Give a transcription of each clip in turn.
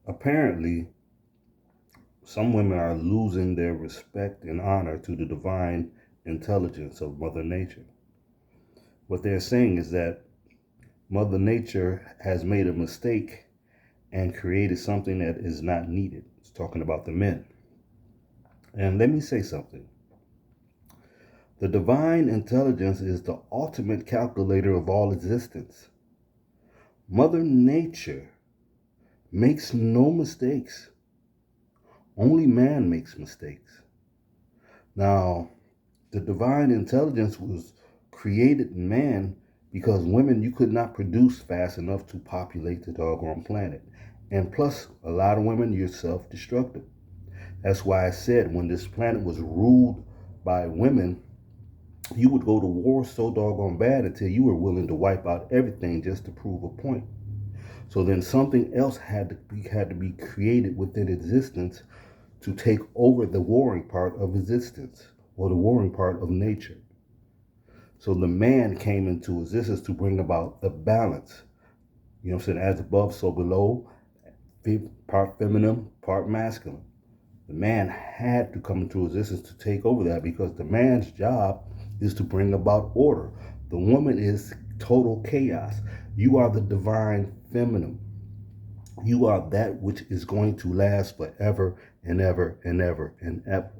apparently, some women are losing their respect and honor to the divine intelligence of Mother Nature. What they're saying is that Mother Nature has made a mistake and created something that is not needed. It's talking about the men. And let me say something. The divine intelligence is the ultimate calculator of all existence. Mother Nature makes no mistakes. Only man makes mistakes. Now, the divine intelligence was created in man because women, you could not produce fast enough to populate the doggone planet. And plus, a lot of women, you're self destructive. That's why I said when this planet was ruled by women, you would go to war so doggone bad until you were willing to wipe out everything just to prove a point. So then something else had to be created within existence to take over the warring part of existence or the warring part of nature. So the man came into existence to bring about the balance. You know what I'm saying? As above, so below, part feminine, part masculine. The man had to come into existence to take over that because the man's job is to bring about order. The woman is total chaos. You are the divine feminine. You are that which is going to last forever and ever and ever and ever.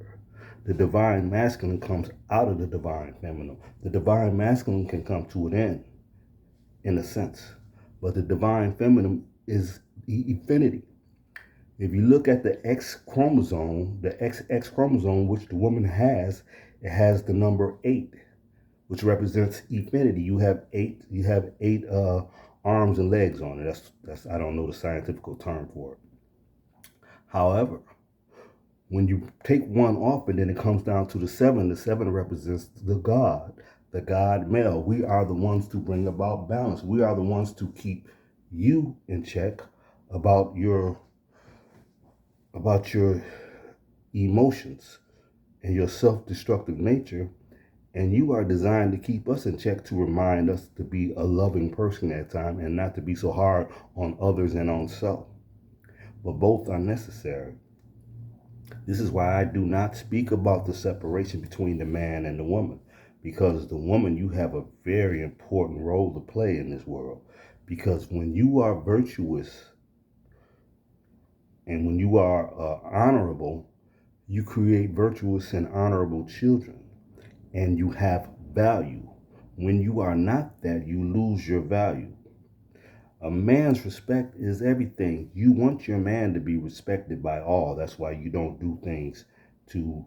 The divine masculine comes out of the divine feminine. The divine masculine can come to an end, in a sense. But the divine feminine is infinity. If you look at the X chromosome, the XX chromosome, which the woman has, it has the number 8, which represents infinity. You have eight arms and legs on it. That's I don't know the scientific term for it. However, when you take one off and then it comes down to the 7 represents the God male. We are the ones to bring about balance. We are the ones to keep you in check about your about your emotions and your self-destructive nature, and you are designed to keep us in check, to remind us to be a loving person at times and not to be so hard on others and on self. But both are necessary. This is why I do not speak about the separation between the man and the woman, because the woman, you have a very important role to play in this world. Because when you are virtuous and when you are honorable, you create virtuous and honorable children, and you have value. When you are not that, you lose your value. A man's respect is everything. You want your man to be respected by all. That's why you don't do things to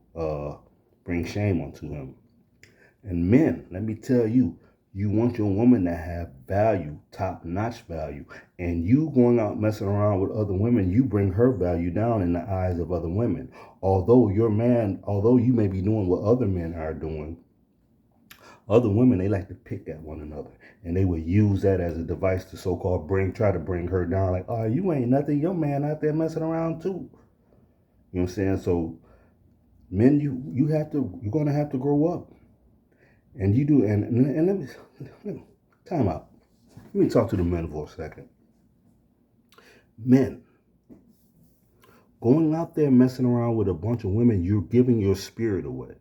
bring shame onto him. And men, let me tell you, you want your woman to have value, top-notch value. And you going out messing around with other women, you bring her value down in the eyes of other women. Although you may be doing what other men are doing, other women, they like to pick at one another. And they would use that as a device to so-called try to bring her down. Like, oh, you ain't nothing. Your man out there messing around too. You know what I'm saying? So men, you're gonna have to grow up. And you do, and let me time out. Let me talk to the men for a second. Men, going out there messing around with a bunch of women, you're giving your spirit away.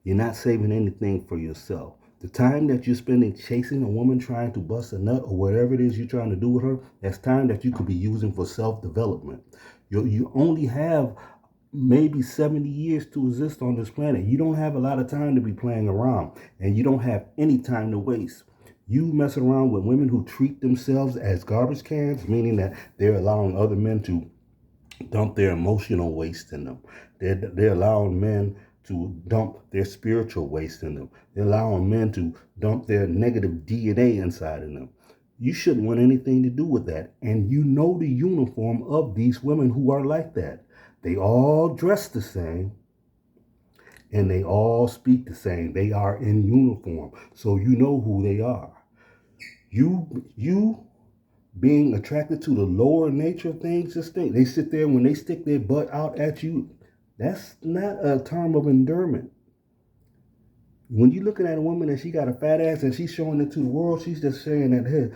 You're not saving anything for yourself. The time that you're spending chasing a woman trying to bust a nut or whatever it is you're trying to do with her, that's time that you could be using for self-development. You only have maybe 70 years to exist on this planet. You don't have a lot of time to be playing around, and you don't have any time to waste. You mess around with women who treat themselves as garbage cans, meaning that they're allowing other men to dump their emotional waste in them. They're allowing men to dump their spiritual waste in them. They're allowing men to dump their negative DNA inside of them. You shouldn't want anything to do with that. And you know the uniform of these women who are like that. They all dress the same and they all speak the same. They are in uniform. So you know who they are. You being attracted to the lower nature of things, just think they sit there when they stick their butt out at you. That's not a term of endearment. When you're looking at a woman and she got a fat ass and she's showing it to the world, she's just saying that, hey,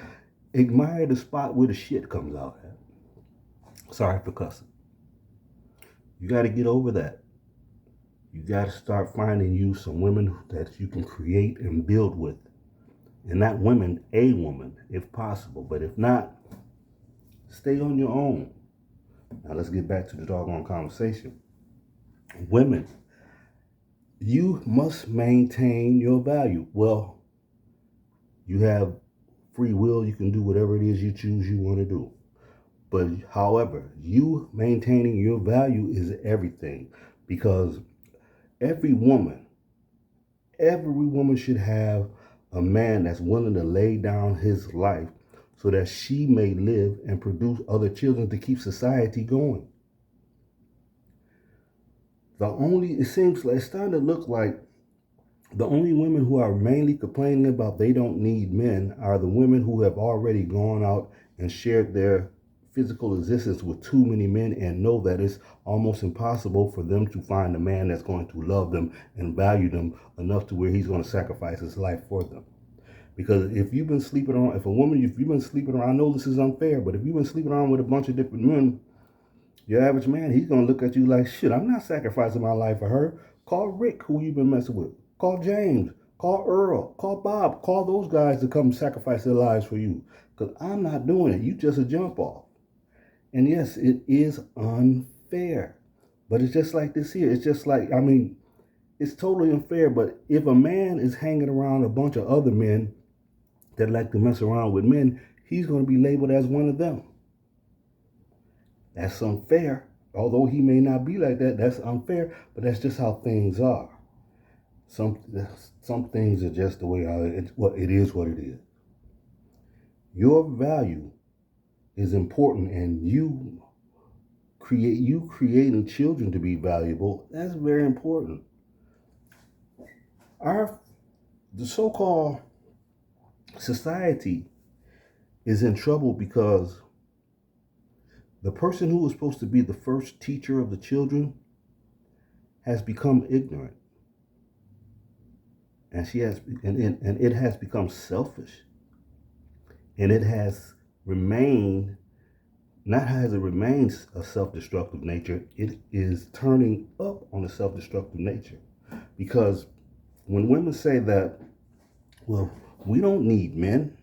admire the spot where the shit comes out at. Sorry for cussing. You got to get over that. You got to start finding you some women that you can create and build with. And not women, a woman, if possible. But if not, stay on your own. Now let's get back to the doggone conversation. Women, you must maintain your value. Well, you have free will. You can do whatever it is you choose you want to do. But however, you maintaining your value is everything, because every woman, every woman should have a man that's willing to lay down his life so that she may live and produce other children to keep society going. It seems like it's starting to look like the only women who are mainly complaining about they don't need men are the women who have already gone out and shared their physical existence with too many men and know that it's almost impossible for them to find a man that's going to love them and value them enough to where he's going to sacrifice his life for them. Because if you've been sleeping around, if you've been sleeping around, I know this is unfair, but if you've been sleeping around with a bunch of different men, your average man, he's going to look at you like, shit, I'm not sacrificing my life for her. Call Rick, who you've been messing with. Call James. Call Earl. Call Bob. Call those guys to come sacrifice their lives for you. Because I'm not doing it. You just a jump off. And yes, it is unfair. But it's just like this here. It's just like, it's totally unfair. But if a man is hanging around a bunch of other men that like to mess around with men, he's going to be labeled as one of them. That's unfair. Although he may not be like that, that's unfair, but that's just how things are. Some things are just the way it is what it is. Your value is important, and you creating children to be valuable, that's very important. The so-called society is in trouble because the person who was supposed to be the first teacher of the children has become ignorant. And it has become selfish. And it has remained, not has it remains a self-destructive nature, it is turning up on a self-destructive nature. Because when women say that, well, we don't need men,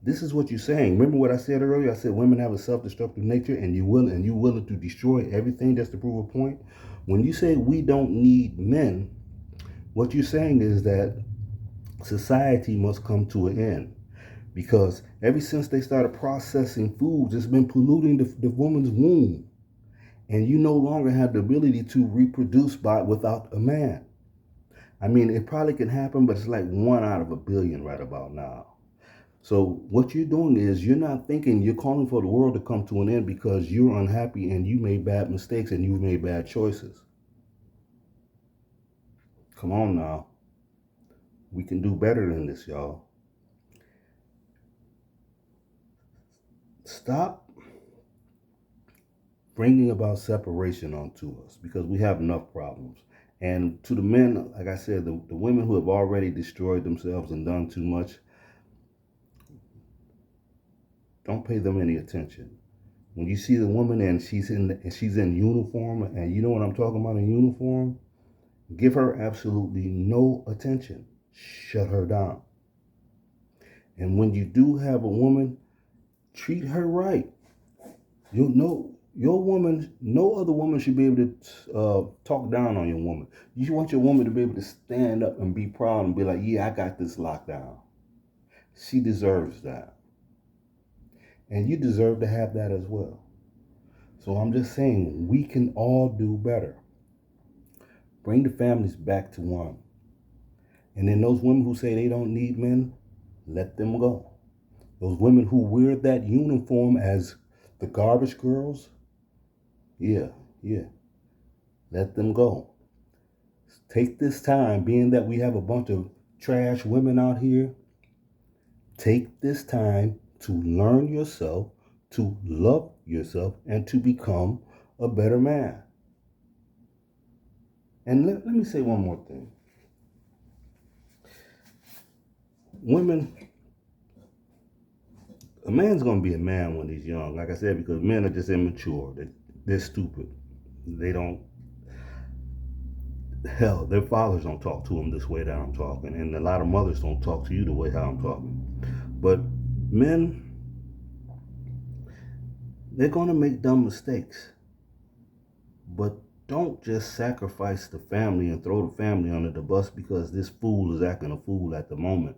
this is what you're saying. Remember what I said earlier? I said women have a self-destructive nature, and you're willing to destroy everything just to prove a point. When you say we don't need men, what you're saying is that society must come to an end, because ever since they started processing foods, it's been polluting the woman's womb, and you no longer have the ability to reproduce without a man. It probably can happen, but it's like 1 out of a billion right about now. So what you're doing is you're not thinking, you're calling for the world to come to an end because you're unhappy and you made bad mistakes and you made bad choices. Come on now. We can do better than this, y'all. Stop bringing about separation onto us, because we have enough problems. And to the men, like I said, the women who have already destroyed themselves and done too much, don't pay them any attention. When you see the woman and she's in uniform, and you know what I'm talking about, in uniform, give her absolutely no attention. Shut her down. And when you do have a woman, treat her right. You'll know your woman, no other woman should be able to talk down on your woman. You want your woman to be able to stand up and be proud and be like, yeah, I got this locked down. She deserves that. And you deserve to have that as well. So I'm just saying, we can all do better. Bring the families back to one. And then those women who say they don't need men, let them go. Those women who wear that uniform as the garbage girls, yeah. Let them go. Take this time, being that we have a bunch of trash women out here, take this time to learn yourself, to love yourself, and to become a better man. And let me say one more thing. Women, A man's gonna be a man when he's young, like I said, because men are just immature. They're stupid. They don't. Hell, their fathers don't talk to them this way that I'm talking, and a lot of mothers don't talk to you the way how I'm talking. But men, they're gonna make dumb mistakes, but don't just sacrifice the family and throw the family under the bus because this fool is acting a fool at the moment.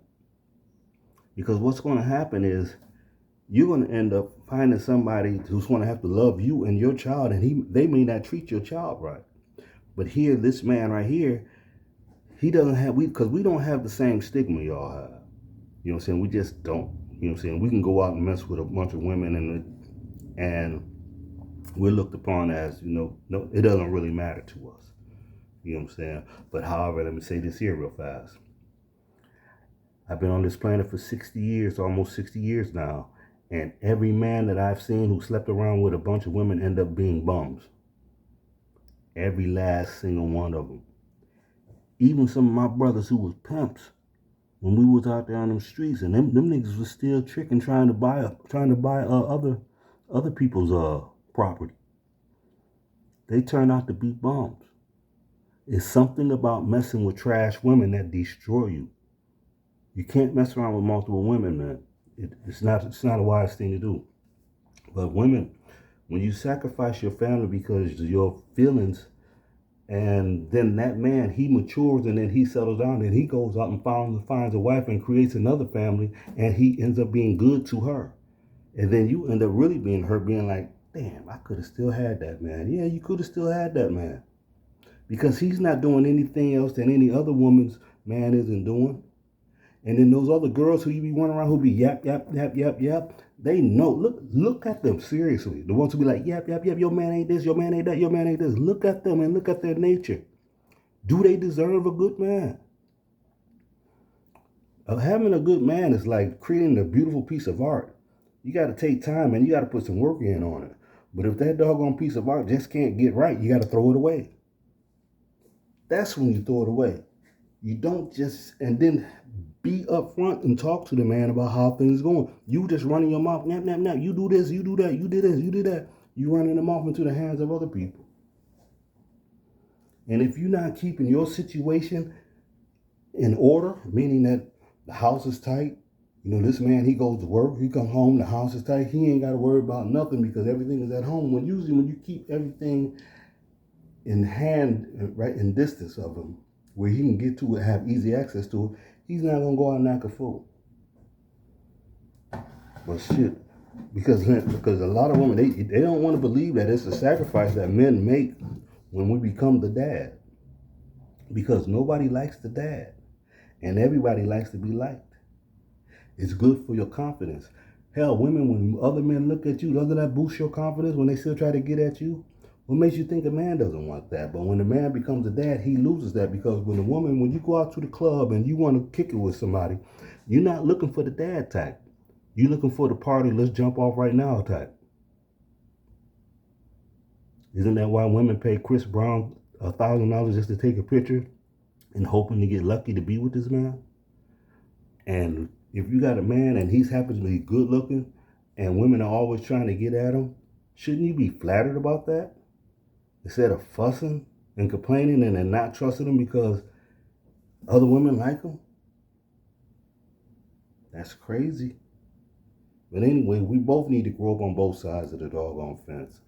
Because what's going to happen is you're going to end up finding somebody who's going to have to love you and your child, and they may not treat your child right. But here, this man right here, he doesn't have, because we don't have the same stigma y'all have. You know what I'm saying? We just don't. You know what I'm saying? We can go out and mess with a bunch of women, and we're looked upon as, no, it doesn't really matter to us. You know what I'm saying? But however, let me say this here real fast. I've been on this planet for 60 years, almost 60 years now. And every man that I've seen who slept around with a bunch of women end up being bums. Every last single one of them. Even some of my brothers who was pimps, when we was out there on them streets, and them niggas was still tricking, trying to buy other people's property. They turned out to be bums. It's something about messing with trash women that destroy you. You can't mess around with multiple women, man. It's not a wise thing to do. But women, when you sacrifice your family because of your feelings, and then that man, he matures and then he settles down and he goes out and finds a wife and creates another family, and he ends up being good to her. And then you end up really being hurt, being like, damn, I could have still had that man. Yeah, you could have still had that man. Because he's not doing anything else that any other woman's man isn't doing. And then those other girls who you be running around who be yap, yap, yap, yap, yap, they know. Look at them seriously. The ones who be like, yap, yap, yap, your man ain't this, your man ain't that, your man ain't this. Look at them and look at their nature. Do they deserve a good man? Having a good man is like creating a beautiful piece of art. You got to take time and you got to put some work in on it. But if that doggone piece of art just can't get right, you got to throw it away. That's when you throw it away. You don't just, and then be upfront and talk to the man about how things going. You just running your mouth, nap, nap, nap. You do this, you do that, you did this, you did that. You running them off into the hands of other people. And if you're not keeping your situation in order, meaning that the house is tight, this man, he goes to work, he comes home, the house is tight, he ain't got to worry about nothing because everything is at home. When you keep everything in hand, right, in distance of him, where he can get to it, have easy access to it, he's not going to go out and act a fool. But shit, because a lot of women, they don't want to believe that it's a sacrifice that men make when we become the dad. Because nobody likes the dad. And everybody likes to be liked. It's good for your confidence. Hell, women, when other men look at you, doesn't that boost your confidence when they still try to get at you? What makes you think a man doesn't want that? But when the man becomes a dad, he loses that, because when you go out to the club and you want to kick it with somebody, you're not looking for the dad type. You're looking for the party, let's jump off right now type. Isn't that why women pay Chris Brown $1,000 just to take a picture and hoping to get lucky to be with this man? And if you got a man and he's happens to be good looking and women are always trying to get at him, shouldn't you be flattered about that? Instead of fussing and complaining and then not trusting him because other women like him? That's crazy. But anyway, we both need to grow up on both sides of the doggone fence.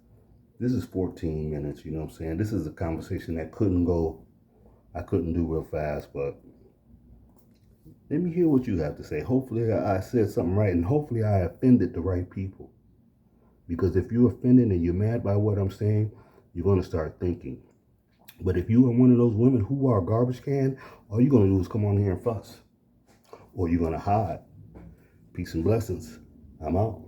This is 14 minutes, you know what I'm saying? This is a conversation that I couldn't do real fast, but let me hear what you have to say. Hopefully I said something right, and hopefully I offended the right people. Because if you're offended and you're mad by what I'm saying, you're going to start thinking. But if you are one of those women who are a garbage can, all you're going to do is come on here and fuss. Or you're going to hide. Peace and blessings. I'm out.